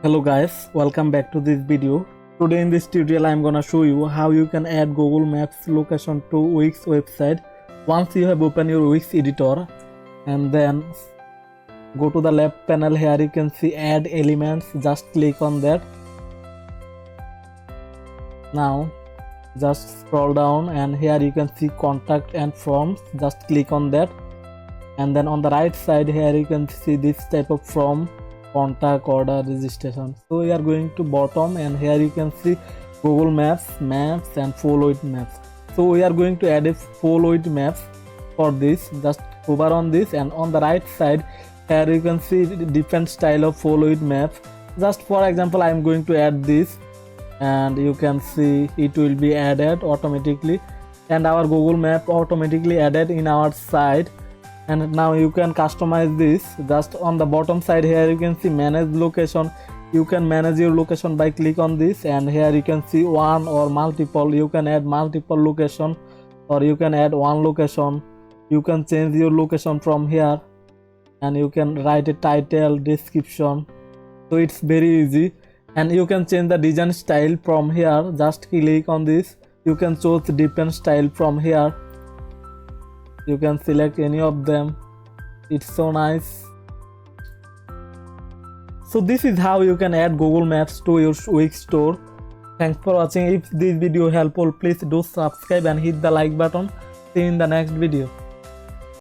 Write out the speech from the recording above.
Hello guys, welcome back to this video. Today in this tutorial I am gonna show you how you can add Google Maps location to Wix website. Once you have opened your Wix editor and then go to the left panel, here you can see add elements. Just click on that. Now just scroll down and here you can see contact and forms. Just click on that, and then on the right side here you can see this type of form, contact, order, registration. So we are going to bottom and here you can see Google Maps and follow it maps. So we are going to add a follow it maps. For this, just hover on this, and on the right side here you can see different style of follow it maps. Just for example, I am going to add this, and you can see it will be added automatically, and our Google Map automatically added in our site. And now you can customize this. Just on the bottom side here you can see manage location. You can manage your location by click on this, and here you can see one or multiple. You can add multiple location, or you can add one location. You can change your location from here, and you can write a title, description. So it's very easy, and you can change the design style from here. Just click on this. You can choose different style from here. You can select any of them. It's so nice. So this is how you can add Google Maps to your Wix store. Thanks for watching. If this video helpful, please do subscribe and hit the like button. See you in the next video.